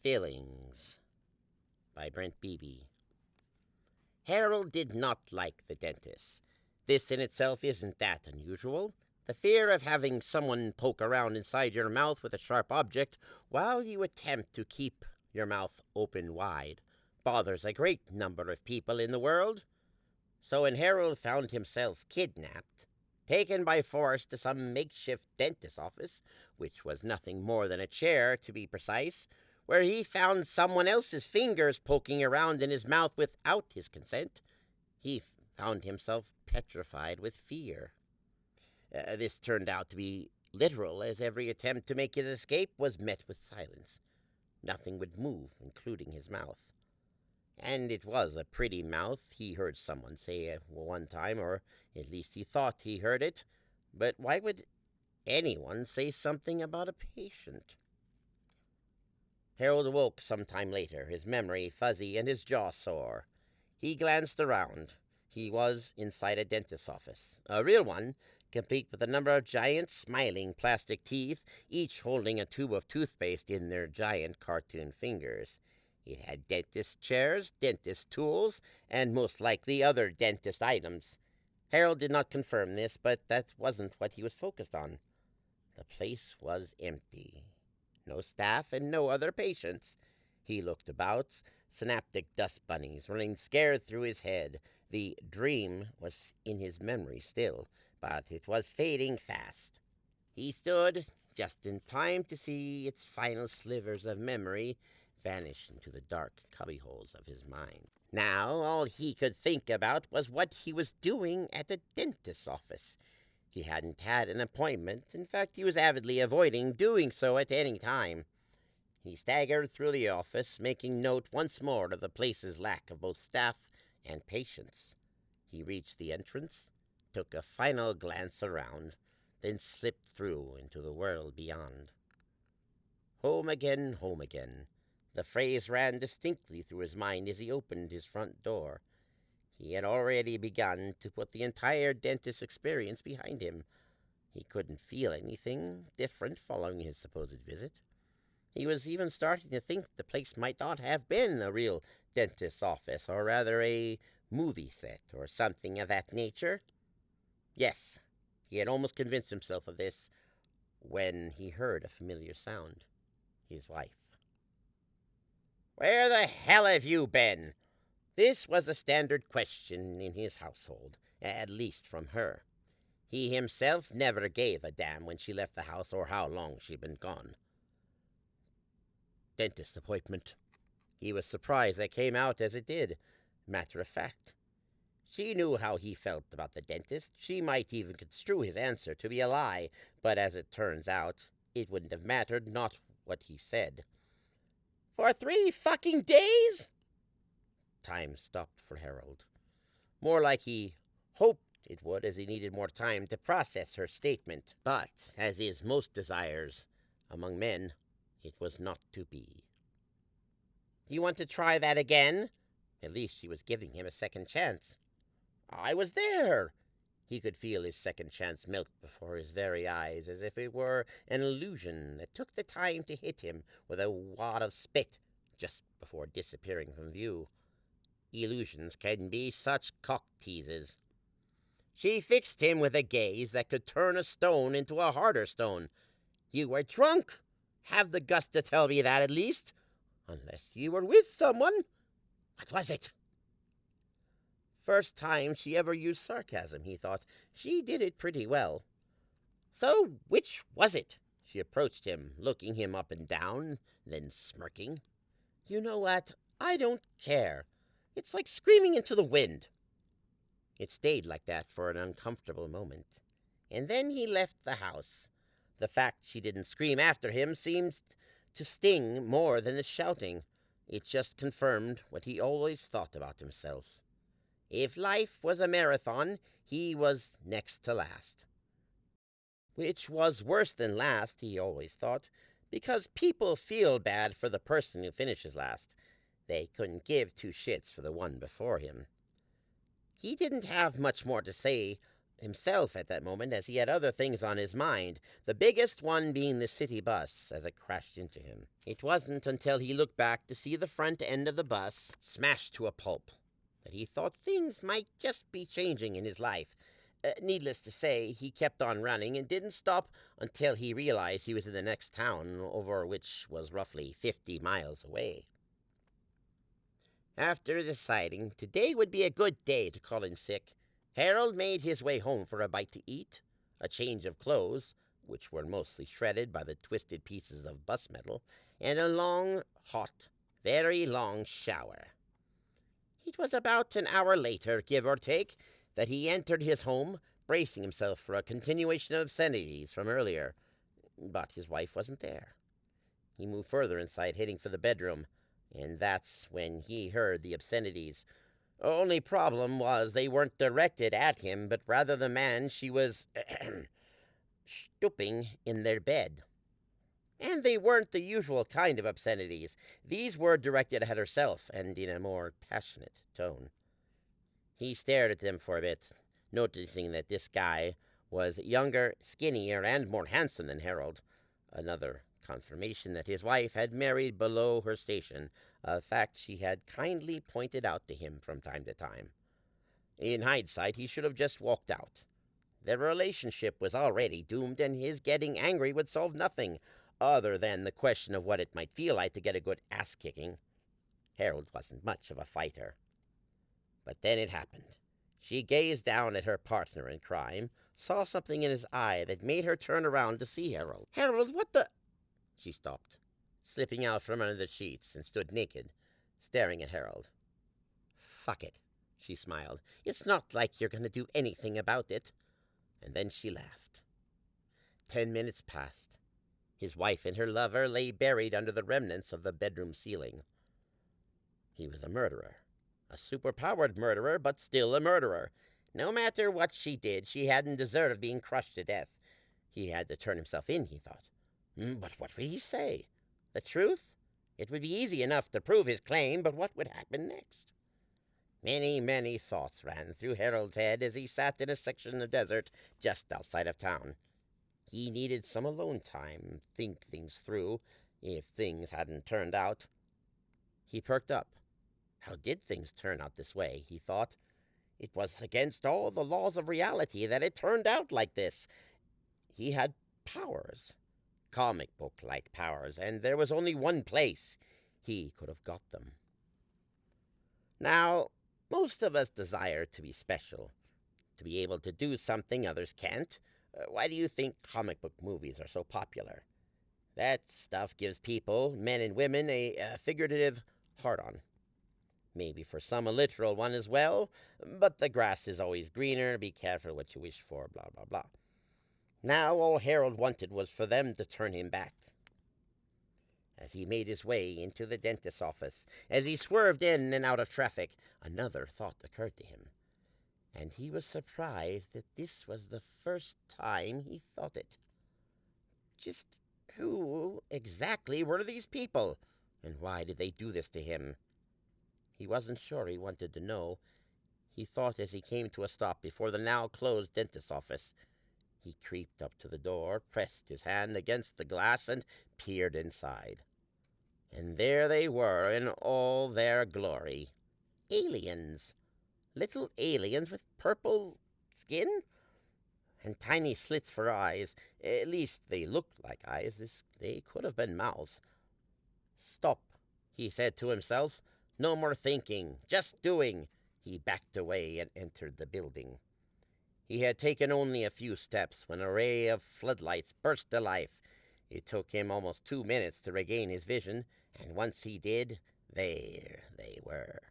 Fillings by Brent Beebe. Harold did not like the dentist. This in itself isn't that unusual. The fear of having someone poke around inside your mouth with a sharp object while you attempt to keep your mouth open wide bothers a great number of people in the world. So when Harold found himself kidnapped, taken by force to some makeshift dentist's office, which was nothing more than a chair, to be precise, where he found someone else's fingers poking around in his mouth without his consent, he found himself petrified with fear. This turned out to be literal, as every attempt to make his escape was met with silence. Nothing would move, including his mouth. And it was a pretty mouth, he heard someone say one time, or at least he thought he heard it. But why would anyone say something about a patient? Harold awoke some time later, his memory fuzzy and his jaw sore. He glanced around. He was inside a dentist's office, a real one, complete with a number of giant, smiling plastic teeth, each holding a tube of toothpaste in their giant cartoon fingers. It had dentist chairs, dentist tools, and most likely other dentist items. Harold did not confirm this, but that wasn't what he was focused on. The place was empty. No staff and no other patients. He looked about, synaptic dust bunnies running scared through his head. The dream was in his memory still, but it was fading fast. He stood just in time to see its final slivers of memory vanish into the dark cubbyholes of his mind. Now all he could think about was what he was doing at the dentist's office. He hadn't had an appointment. In fact, he was avidly avoiding doing so at any time. He staggered through the office, making note once more of the place's lack of both staff and patients. He reached the entrance, took a final glance around, then slipped through into the world beyond. Home again, home again. The phrase ran distinctly through his mind as he opened his front door. He had already begun to put the entire dentist experience behind him. He couldn't feel anything different following his supposed visit. He was even starting to think the place might not have been a real dentist's office, or rather a movie set, or something of that nature. Yes, he had almost convinced himself of this when he heard a familiar sound. His wife. "Where the hell have you been?" This was a standard question in his household, at least from her. He himself never gave a damn when she left the house or how long she'd been gone. Dentist appointment. He was surprised that came out as it did. Matter of fact. She knew how he felt about the dentist. She might even construe his answer to be a lie, but as it turns out, it wouldn't have mattered, not what he said. "For 3 fucking days?" Time stopped for Harold. More like he hoped it would, as he needed more time to process her statement. But, as is most desires among men, it was not to be. "You want to try that again?" At least she was giving him a second chance. "I was there." He could feel his second chance melt before his very eyes, as if it were an illusion that took the time to hit him with a wad of spit just before disappearing from view. Illusions can be such cock teases. She fixed him with a gaze that could turn a stone into a harder stone. "You were drunk. Have the guts to tell me that, at least. Unless you were with someone. What was it?" First time she ever used sarcasm, he thought. She did it pretty well. "So which was it?" She approached him, looking him up and down, then smirking. "You know what? I don't care. It's like screaming into the wind." It stayed like that for an uncomfortable moment, and then he left the house. The fact she didn't scream after him seemed to sting more than the shouting. It just confirmed what he always thought about himself. If life was a marathon, he was next to last. Which was worse than last, he always thought, because people feel bad for the person who finishes last. They couldn't give 2 shits for the one before him. He didn't have much more to say. himself at that moment, as he had other things on his mind, the biggest one being the city bus as it crashed into him. It wasn't until he looked back to see the front end of the bus smashed to a pulp that he thought things might just be changing in his life. Needless to say, he kept on running and didn't stop until he realized he was in the next town, over which was roughly 50 miles away. After deciding today would be a good day to call in sick, Harold made his way home for a bite to eat, a change of clothes, which were mostly shredded by the twisted pieces of bus metal, and a long, hot, very long shower. It was about an hour later, give or take, that he entered his home, bracing himself for a continuation of obscenities from earlier. But his wife wasn't there. He moved further inside, heading for the bedroom, and that's when he heard the obscenities. Only problem was they weren't directed at him, but rather the man she was stooping in their bed. And they weren't the usual kind of obscenities. These were directed at herself, and in a more passionate tone. He stared at them for a bit, noticing that this guy was younger, skinnier, and more handsome than Harold. Another confirmation that his wife had married below her station, a fact she had kindly pointed out to him from time to time. In hindsight, he should have just walked out. Their relationship was already doomed, and his getting angry would solve nothing, other than the question of what it might feel like to get a good ass-kicking. Harold wasn't much of a fighter. But then it happened. She gazed down at her partner in crime, saw something in his eye that made her turn around to see Harold. "Harold, what the—" She stopped, slipping out from under the sheets, and stood naked, staring at Harold. "Fuck it," she smiled. "It's not like you're going to do anything about it." And then she laughed. 10 minutes passed. His wife and her lover lay buried under the remnants of the bedroom ceiling. He was a murderer. A superpowered murderer, but still a murderer. No matter what she did, she hadn't deserved being crushed to death. He had to turn himself in, he thought. But what would he say? The truth? It would be easy enough to prove his claim, but what would happen next? Many, many thoughts ran through Harold's head as he sat in a section of desert just outside of town. He needed some alone time, think things through, if things hadn't turned out. He perked up. How did things turn out this way, he thought. It was against all the laws of reality that it turned out like this. He had powers, comic book-like powers, and there was only one place he could have got them. Now, most of us desire to be special, to be able to do something others can't. Why do you think comic book movies are so popular? That stuff gives people, men and women, a figurative hard-on. Maybe for some a literal one as well, but the grass is always greener, be careful what you wish for, blah, blah, blah. Now all Harold wanted was for them to turn him back. As he made his way into the dentist's office, as he swerved in and out of traffic, another thought occurred to him. And he was surprised that this was the first time he thought it. Just who exactly were these people, and why did they do this to him? He wasn't sure he wanted to know. He thought as he came to a stop before the now-closed dentist's office. He creeped up to the door, pressed his hand against the glass, and peered inside. And there they were in all their glory. Aliens. Little aliens with purple skin and tiny slits for eyes. At least they looked like eyes. They could have been mouths. "Stop," he said to himself. "No more thinking, just doing." He backed away and entered the building. He had taken only a few steps when a ray of floodlights burst to life. It took him almost 2 minutes to regain his vision, and once he did, there they were.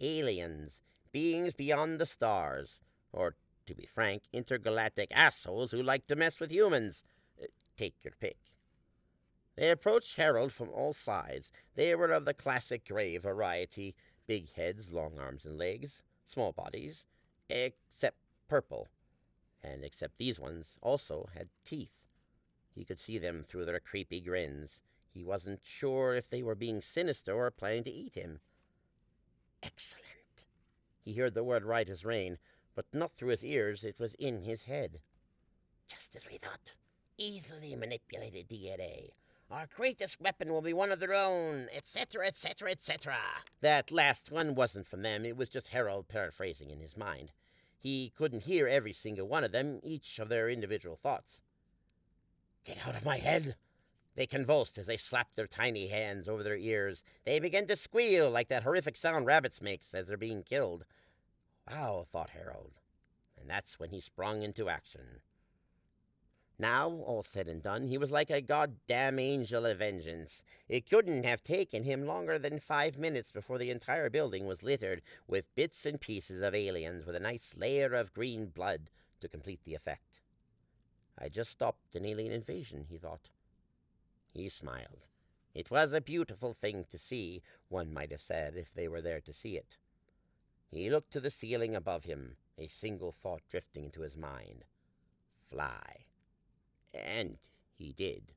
Aliens, beings beyond the stars, or, to be frank, intergalactic assholes who like to mess with humans. Take your pick. They approached Harold from all sides. They were of the classic gray variety, big heads, long arms and legs, small bodies, except purple, and except these ones also had teeth. He could see them through their creepy grins. He wasn't sure if they were being sinister or planning to eat him. Excellent. He heard the word right as rain. but not through his ears. It was in his head. Just as we thought. Easily manipulated DNA. Our greatest weapon will be one of their own, etc., etc., etc. That last one wasn't from them. It was just Harold paraphrasing in his mind. He couldn't hear every single one of them, each of their individual thoughts. Get out of my head! They convulsed as they slapped their tiny hands over their ears. They began to squeal like that horrific sound rabbits make as they're being killed. Wow, thought Harold. And that's when he sprung into action. Now, all said and done, he was like a goddamn angel of vengeance. It couldn't have taken him longer than 5 minutes before the entire building was littered with bits and pieces of aliens with a nice layer of green blood to complete the effect. I just stopped an alien invasion, he thought. He smiled. It was a beautiful thing to see, one might have said, if they were there to see it. He looked to the ceiling above him, a single thought drifting into his mind. Fly. And he did.